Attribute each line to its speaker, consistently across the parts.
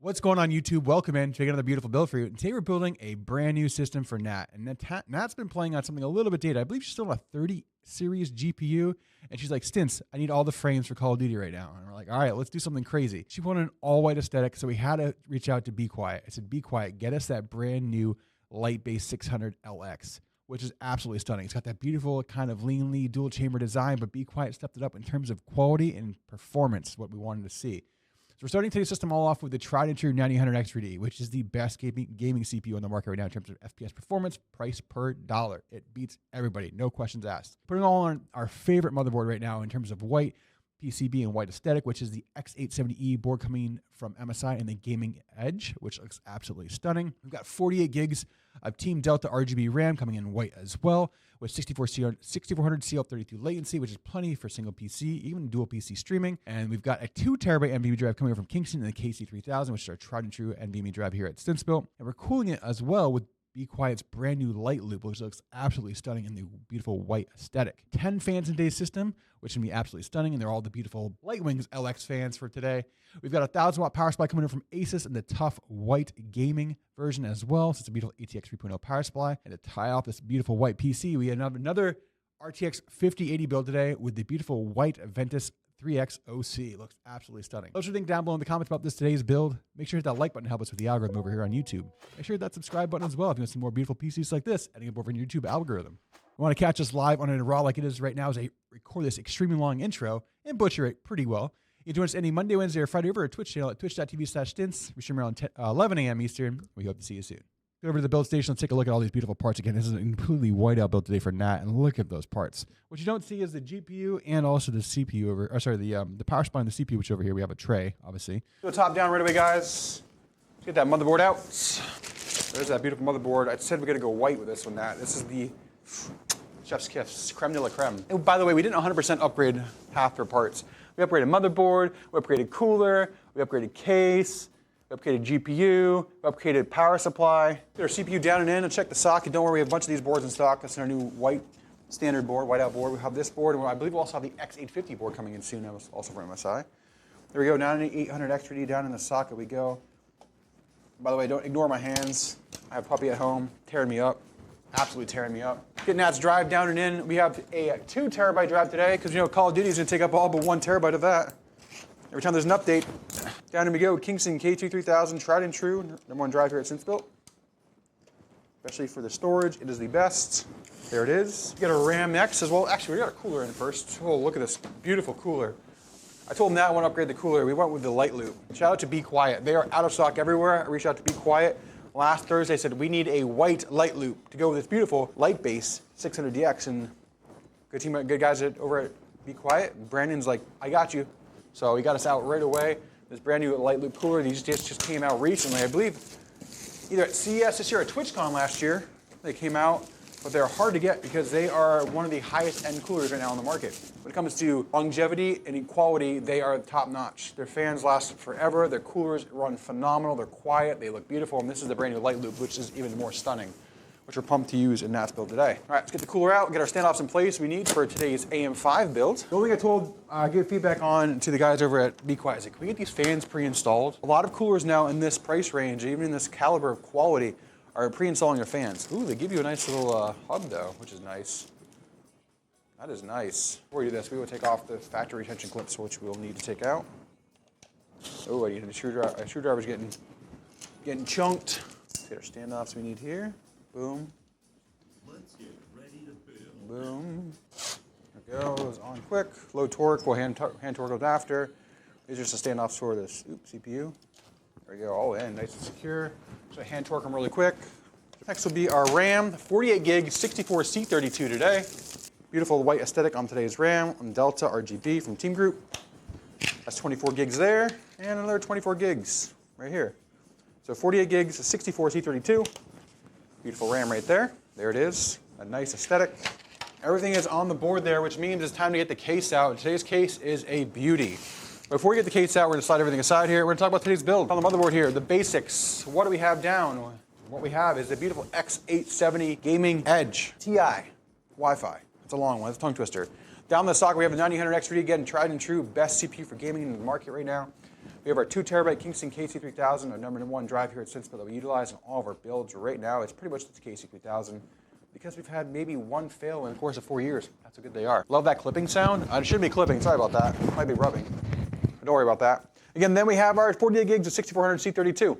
Speaker 1: What's going on YouTube? Welcome in. Check out another beautiful build for you. Today we're building a brand new system for Nat. And Nat's been playing on something a little bit dated. I believe she's still on a 30 series GPU. And she's like, Stints, I need all the frames for Call of Duty right now. And we're like, all right, let's do something crazy. She wanted an all white aesthetic. So we had to reach out to Be Quiet. I said, Be Quiet, get us that brand new light-based 600 LX, which is absolutely stunning. It's got that beautiful kind of leanly dual chamber design, but Be Quiet stepped it up in terms of quality and performance, what we wanted to see. So we're starting today's system all off with the tried and true 9000 X3D, which is the best gaming CPU on the market right now in terms of FPS performance, price per dollar. It beats everybody, no questions asked. Putting all on our favorite motherboard right now in terms of white PCB and white aesthetic, which is the X870E board coming from MSI and the Gaming Edge, which looks absolutely stunning. We've got 48 gigs of Team Delta RGB RAM coming in white as well, with 6400 CL32 latency, which is plenty for single PC, even dual PC streaming. And we've got a 2 terabyte NVMe drive coming from Kingston and the KC3000, which is our tried and true NVMe drive here at Stintsbuilt. And we're cooling it as well with Be Quiet's brand new light loop, which looks absolutely stunning in the beautiful white aesthetic. 10 fans in today's system, which can be absolutely stunning, and they're all the beautiful Lightwings LX fans for today. We've got a 1000 watt power supply coming in from Asus in the tough white gaming version as well. So it's a beautiful ATX 3.0 power supply. And to tie off this beautiful white PC, we have another RTX 5080 build today with the beautiful white Ventus 3X OC. Looks absolutely stunning. Let us think down below in the comments about today's build. Make sure to hit that like button to help us with the algorithm over here on YouTube. Make sure to hit that subscribe button as well if you want to see more beautiful PCs like this heading up over in your YouTube algorithm. You want to catch us live on a raw like it is right now as I record this extremely long intro and butcher it pretty well. You can join us any Monday, Wednesday, or Friday over our Twitch channel at twitch.tv/stints. We stream around 11 a.m. Eastern. We hope to see you soon. Go over to the build station. Let's take a look at all these beautiful parts again. This is a completely white out build today for Nat, and look at those parts. What you don't see is the GPU and also the CPU over, or sorry, the power supply and the CPU, which over here we have a tray, obviously. Go top down right away, guys. Let's get that motherboard out. There's that beautiful motherboard. I said we're gonna go white with this one, Nat. This is the Chef's Kiss, creme de la creme. And by the way, we didn't 100% upgrade half their parts. We upgraded motherboard, we upgraded cooler, we upgraded case, we upgraded GPU, we upgraded power supply. Get our CPU down and in and check the socket. Don't worry, we have a bunch of these boards in stock. That's our new white standard board, whiteout board. We have this board, and I believe we'll also have the X850 board coming in soon, also from MSI. There we go, 9800 X3D down in the socket we go. By the way, don't ignore my hands. I have a puppy at home, tearing me up. Absolutely tearing me up. Getting Nat's drive down and in. We have a 2 terabyte drive today because you know Call of Duty is going to take up all but 1 terabyte of that. Every time there's an update, down we go. Kingston KT3000, tried and true, #1 drive here at Stintsbuilt. Especially for the storage, it is the best. There it is. We got a RAM next as well. Actually, we got a cooler in first. Oh, look at this beautiful cooler. I told Nat I want to upgrade the cooler. We went with the light loop. Shout out to Be Quiet. They are out of stock everywhere. I reached out to Be Quiet. Last Thursday, I said we need a white light loop to go with this beautiful light base 600DX, and good guys over at Be Quiet. Brandon's like, I got you. So he got us out right away. This brand new light loop cooler. These just came out recently, I believe, either at CES this year or at TwitchCon last year. They came out, but they're hard to get because they are one of the highest end coolers right now on the market. When it comes to longevity and quality, they are top notch. Their fans last forever. Their coolers run phenomenal. They're quiet. They look beautiful. And this is the brand new light loop, which is even more stunning, which we're pumped to use in Nat's build today. All right, let's get the cooler out, get our standoffs in place we need for today's AM5 build. The only thing I told, give feedback on to the guys over at Be Quiet is like, can we get these fans pre-installed? A lot of coolers now in this price range, even in this caliber of quality, are pre-installing their fans. Ooh, they give you a nice little hub though, which is nice. That is nice. Before we do this, we will take off the factory retention clips, which we'll need to take out. Oh, I need a screwdriver. A screwdriver's getting chunked. Let's get our standoffs we need here. Boom.
Speaker 2: Let's get ready to build.
Speaker 1: Boom. There it goes. On quick. Low torque. We'll hand torque goes after. These are just the standoffs for this CPU. There we go. All in. Nice and secure. So hand torque them really quick. Next will be our RAM. 48 gig 64C32 today. Beautiful white aesthetic on today's RAM on Delta RGB from Team Group. That's 24 gigs there, and another 24 gigs right here. So 48 gigs, 64C32. Beautiful RAM right there. There it is, a nice aesthetic. Everything is on the board there, which means it's time to get the case out. Today's case is a beauty. Before we get the case out, we're gonna slide everything aside here. We're gonna talk about today's build. On the motherboard here, the basics. What do we have down? What we have is the beautiful X870 Gaming Edge TI Wi-Fi. It's a long one, it's a tongue twister. Down the socket, we have the 9000 X3D, again, tried and true, best CPU for gaming in the market right now. We have our 2 terabyte Kingston KC3000, our #1 drive here at Cinspa that we utilize in all of our builds right now. It's pretty much the KC3000 because we've had maybe one fail in the course of 4 years. That's how good they are. Love that clipping sound. It shouldn't be clipping, sorry about that. It might be rubbing, but don't worry about that. Again, then we have our 48 gigs of 6400 C32.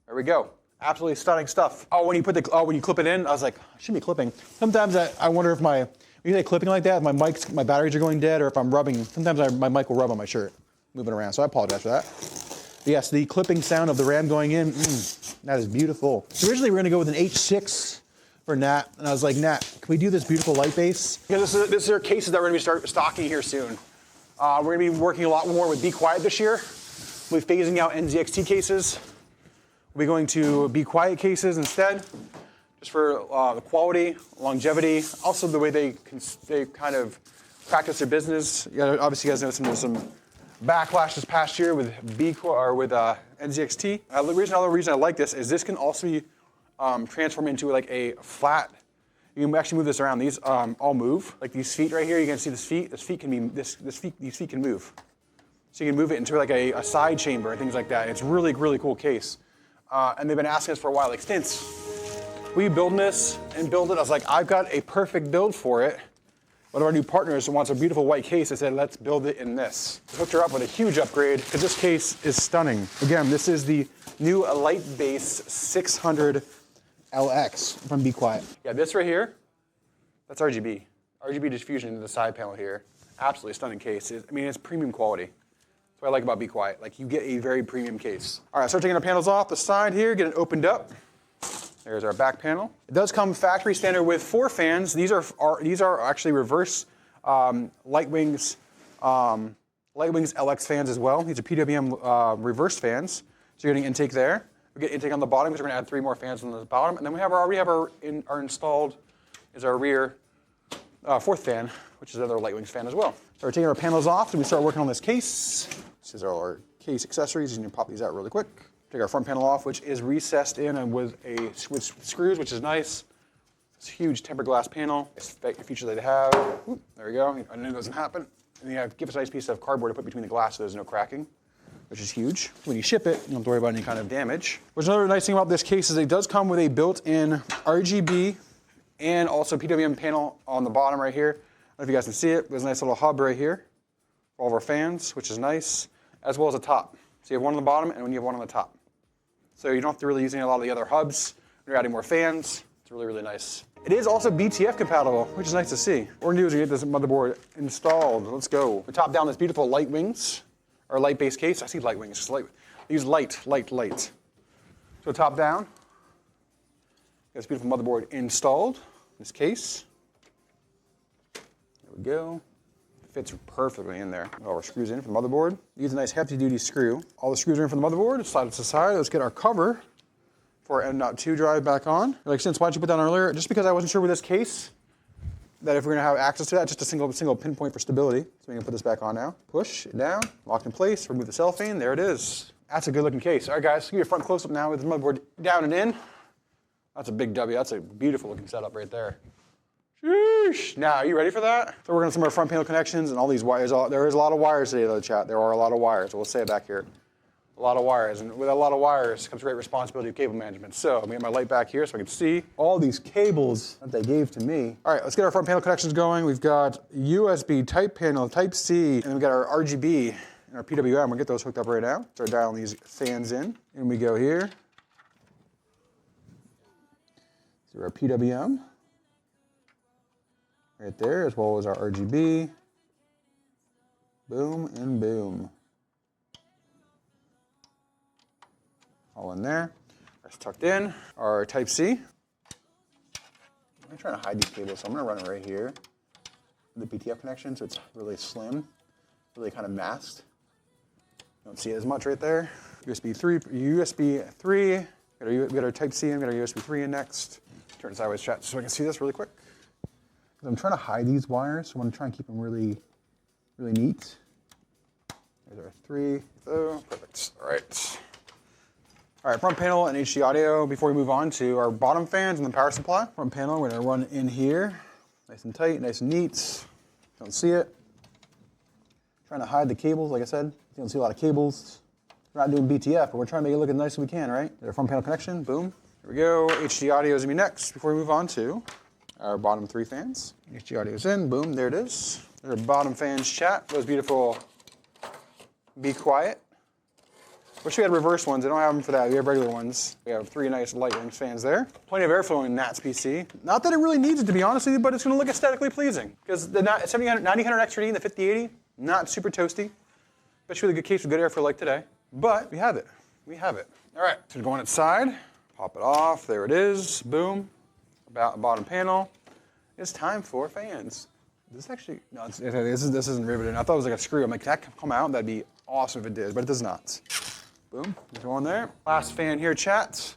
Speaker 1: There we go. Absolutely stunning stuff. Oh, when you clip it in, I was like, I shouldn't be clipping. Sometimes I wonder if when you say clipping like that, if my batteries are going dead, or if I'm rubbing. Sometimes my mic will rub on my shirt, moving around. So I apologize for that. But yes, the clipping sound of the RAM going in, that is beautiful. So originally we were going to go with an H6 for Nat, and I was like, Nat, can we do this beautiful light base? Because this is our cases that we're going to be stocking here soon. We're going to be working a lot more with Be Quiet this year. We'll be phasing out NZXT cases. We'll be going to Be Quiet cases instead, just for the quality, longevity, also the way they kind of practice their business. Obviously, you guys know there's some backlash this past year with NZXT. The reason I like this can also be transformed into like a flat. You can actually move this around. These all move. Like these feet right here, you can see this feet. These feet can move. So you can move it into like a side chamber and things like that. It's really, really cool case. And they've been asking us for a while, like, Stints, will you build this and build it? I was like, I've got a perfect build for it. One of our new partners wants a beautiful white case. I said, let's build it in this. I hooked her up with a huge upgrade because this case is stunning. Again, this is the new Light Base 600 LX from Be Quiet. Yeah, this right here, that's RGB. RGB diffusion into the side panel here. Absolutely stunning case. It's premium quality. That's what I like about Be Quiet. Like, you get a very premium case. All right, start taking our panels off the side here, get it opened up. There's our back panel. It does come factory standard with 4 fans. These are actually reverse Lightwings LX fans as well. These are PWM reverse fans. So you're getting intake there. We get intake on the bottom because we're going to add 3 more fans on the bottom, and then we already have our installed is our rear 4th fan, which is another Lightwings fan as well. So we're taking our panels off, and we start working on this case. This is our case accessories. You can pop these out really quick. Take our front panel off, which is recessed in and with screws, which is nice. It's a huge tempered glass panel. It's a feature that they have. Oop, there we go. I knew it doesn't happen. And you give us a nice piece of cardboard to put between the glass so there's no cracking, which is huge. When you ship it, you don't have to worry about any kind of damage. Which another nice thing about this case is it does come with a built-in RGB and also PWM panel on the bottom right here. I don't know if you guys can see it. There's a nice little hub right here for all of our fans, which is nice, as well as a top. So you have one on the bottom and you have one on the top. So you don't have to really use any a lot of the other hubs. When you're adding more fans, it's really, really nice. It is also BTF compatible, which is nice to see. What we're gonna do is we get this motherboard installed. Let's go. We top down this beautiful Lightwings, or light base case. I see Lightwings, just light. Use light. So top down, get this beautiful motherboard installed in this case. There we go. Fits perfectly in there. All our screws in for the motherboard. Use a nice hefty-duty screw. All the screws are in for the motherboard. Slide it to the side. Let's get our cover for our M.2 drive back on. Like, since why did you put that on earlier? Just because I wasn't sure with this case that if we're gonna have access to that, just a single pinpoint for stability. So we can put this back on now. Push it down, locked in place. Remove the cellophane. There it is. That's a good-looking case. All right, guys. Give you a front close-up now with the motherboard down and in. That's a big W. That's a beautiful-looking setup right there. Sheesh. Now, are you ready for that? So we're going to some of our front panel connections and all these wires. There is a lot of wires today, though, chat. There are a lot of wires. We'll say it back here. A lot of wires. And with a lot of wires comes great responsibility of cable management. So I'm going to get my light back here so I can see all these cables that they gave to me. All right, let's get our front panel connections going. We've got USB, Type panel, Type C, and then we've got our RGB and our PWM. We'll get those hooked up right now. Start dialing these fans in. And we go here. Through our PWM. Right there, as well as our RGB. Boom and boom. All in there. That's tucked in. Our Type C. I'm trying to hide these cables, so I'm going to run it right here. The BTF connection, so it's really slim, really kind of masked. Don't see it as much right there. USB 3. We got our Type C in, we got our USB 3 in next. Turn it sideways, chat, so I can see this really quick. I'm trying to hide these wires, so I'm going to try and keep them really, really neat. There's our 3. Oh, perfect. All right. All right, front panel and HD audio. Before we move on to our bottom fans and the power supply. Front panel, we're going to run in here. Nice and tight, nice and neat. Don't see it.
Speaker 3: Trying to hide the cables, like I said. You don't see a lot of cables. We're not doing BTF, but we're trying to make it look as nice as we can, right? Our front panel connection, boom. Here we go. HD audio is gonna be next before we move on to our bottom 3 fans. HD audio is in, boom, there it is. There's our bottom fans chat. Those beautiful Be Quiet. Wish we had reverse ones. I don't have them for that. We have regular ones. We have 3 nice light range fans there. Plenty of airflow in Nat's PC. Not that it really needs it, to be honest with you, but it's going to look aesthetically pleasing. Because the 9000 XTD and the 5080, not super toasty. Especially with a good case with good airflow like today. But we have it. We have it. All right, so go on its side. Pop it off. There it is. Boom. About bottom panel. It's time for fans. This actually, no, this isn't riveted. I thought it was like a screw. I'm like, can that come out? That'd be awesome if it did, but it does not. Boom, go on there. Last fan here, chat.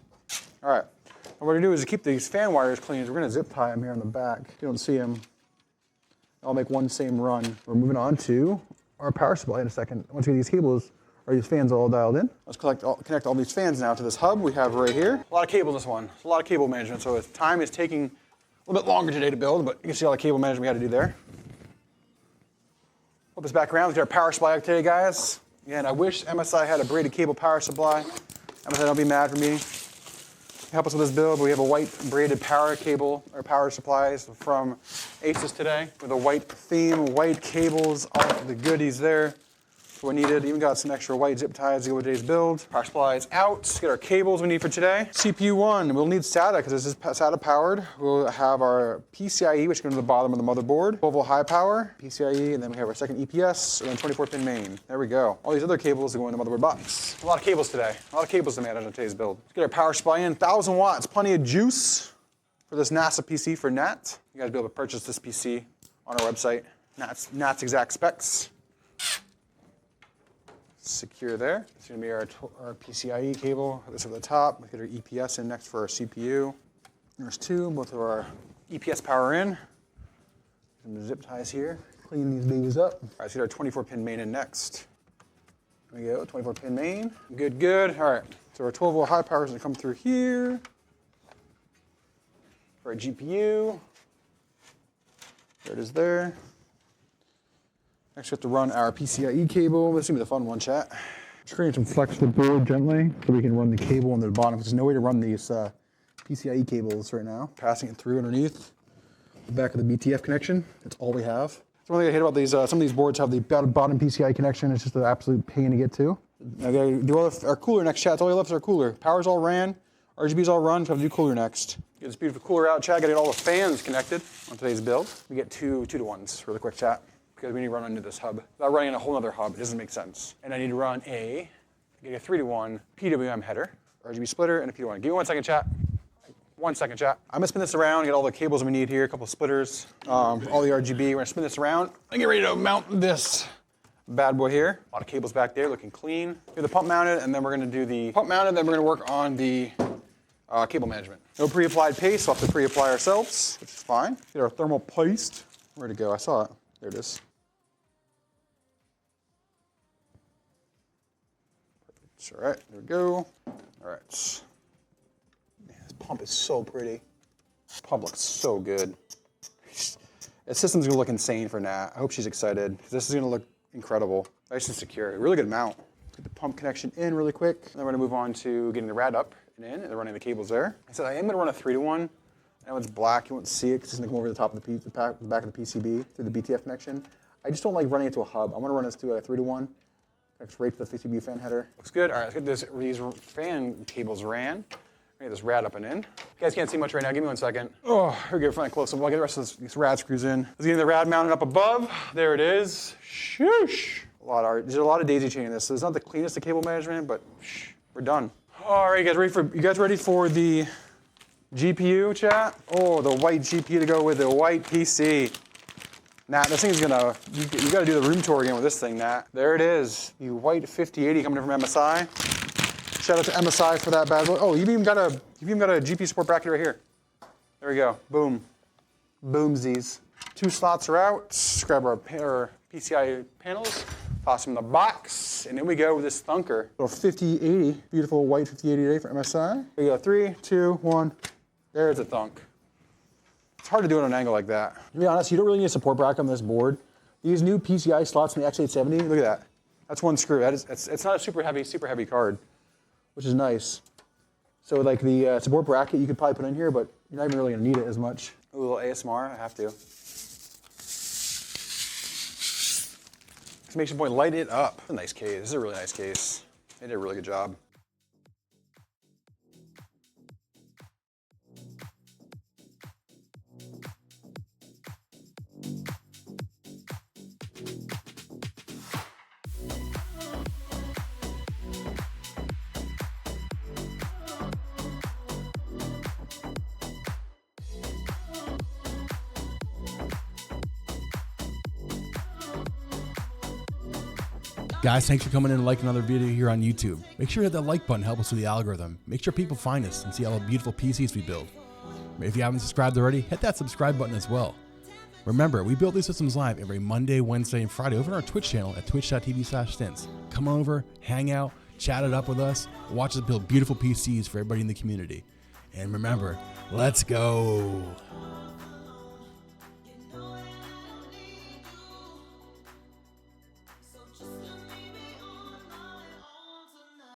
Speaker 3: All right, and what we're gonna do is keep these fan wires clean. We're gonna zip tie them here on the back. You don't see them. I'll make one same run. We're moving on to our power supply in a second. Once we get these cables or these fans all dialed in, let's connect all these fans now to this hub we have right here. A lot of cable in this one. A lot of cable management, so time is taking a little bit longer today to build, but you can see all the cable management we had to do there. Flip this back around. Let's get our power supply up today, guys. Again, I wish MSI had a braided cable power supply. MSI, don't be mad for me. Help us with this build, but we have a white braided power cable, or power supplies from Asus today with a white theme, white cables, all the goodies there. What we needed. Even got some extra white zip ties to go with today's build. Power supply is out. Let's get our cables we need for today. CPU 1, we'll need SATA because this is SATA powered. We'll have our PCIe, which goes to the bottom of the motherboard. 12-volt high power, PCIe, and then we have our second EPS, and then 24-pin main. There we go. All these other cables are going in the motherboard box. A lot of cables today. A lot of cables to manage on today's build. Let's get our power supply in. 1,000 watts, plenty of juice for this NASA PC for Nat. You guys will be able to purchase this PC on our website. Nat's exact specs. Secure there. It's going to be our PCIe cable. This at the top. We'll get our EPS in next for our CPU. There's 2. Both of our EPS power in. Some zip ties here. Clean these babies up. All right, let's get our 24-pin main in next. There we go. 24-pin main. Good, good. All right. So our 12-volt high power is going to come through here. For our GPU. There it is there. Next, we have to run our PCIe cable. This is gonna be the fun one, chat. Just creating some flex to the board gently so we can run the cable on the bottom. There's no way to run these PCIe cables right now. Passing it through underneath the back of the BTF connection. That's all we have. So one thing I hate about these, some of these boards have the bottom PCIe connection. It's just an absolute pain to get to. Now we gotta do all our cooler next, chat. That's all we left is our cooler. Power's all ran, RGB's all run. So we have to do cooler next. Get this beautiful cooler out, chat. Gotta get all the fans connected on today's build. We get 2-to-1s, really quick, chat. Because we need to run into this hub. Without running in a whole other hub, it doesn't make sense. And I need to run a 3-to-1 PWM header, RGB splitter, and a P1. Give me 1 second, chat. 1 second, chat. I'm gonna spin this around, get all the cables we need here, a couple of splitters, all the RGB. We're gonna spin this around and get ready to mount this bad boy here. A lot of cables back there, looking clean. Get the pump mounted, and then we're gonna do the pump mounted, then we're gonna work on the cable management. No pre-applied paste, so we'll have to pre-apply ourselves, which is fine. Get our thermal paste. Where'd it go? I saw it. There it is. All right, there we go. All right. Man, this pump is so pretty. This pump looks so good. The system's gonna look insane for Nat. I hope she's excited. This is gonna look incredible. Nice and secure. A really good mount. Get the pump connection in really quick. And then we're gonna move on to getting the rad up and in, and then running the cables there. I said I am gonna run a 3-to-1. I know it's black, you won't see it because it's gonna come over the top of the back of the PCB through the BTF connection. I just don't like running it to a hub. I'm gonna run this to a 3-to-1. Connects right to the PCB fan header. Looks good. All right, let's get these fan cables ran. Get this rad up and in. You guys can't see much right now. Give me 1 second. Oh, here we go. Find close up. I'll get the rest of these rad screws in. Let's get the rad mounted up above. There it is. Shoosh. There's a lot of daisy chaining this. So it's not the cleanest of cable management, but we're done. All right, you guys ready for the GPU, chat? Oh, the white GPU to go with the white PC. Nat, this thing's gonna, you gotta do the room tour again with this thing, Nat. There it is, the white 5080 coming in from MSI. Shout out to MSI for that bad boy. Oh, you've even got a GPU support bracket right here. There we go, boom. Boomsies. 2 slots are out. Let's grab our PCIe panels, toss them in the box, and then we go with this thunker. Little 5080, beautiful white 5080 today for MSI. We go 3, 2, 1. There's a thunk. It's hard to do it on an angle like that. To be honest, you don't really need a support bracket on this board These new PCI slots in the X870, look at that. That's one screw. It's not a super heavy card, which is nice. So like the support bracket you could probably put in here, but you're not even really gonna need it as much. A little ASMR, I have to. Exclamation point, light it up. A nice case, this is a really nice case. They did a really good job.
Speaker 1: Guys, thanks for coming in and liking another video here on YouTube. Make sure you hit that like button, help us with the algorithm. Make sure people find us and see all the beautiful PCs we build. If you haven't subscribed already, hit that subscribe button as well. Remember, we build these systems live every Monday, Wednesday, and Friday over on our Twitch channel at twitch.tv/stints. Come on over, hang out, chat it up with us, watch us build beautiful PCs for everybody in the community. And remember, let's go.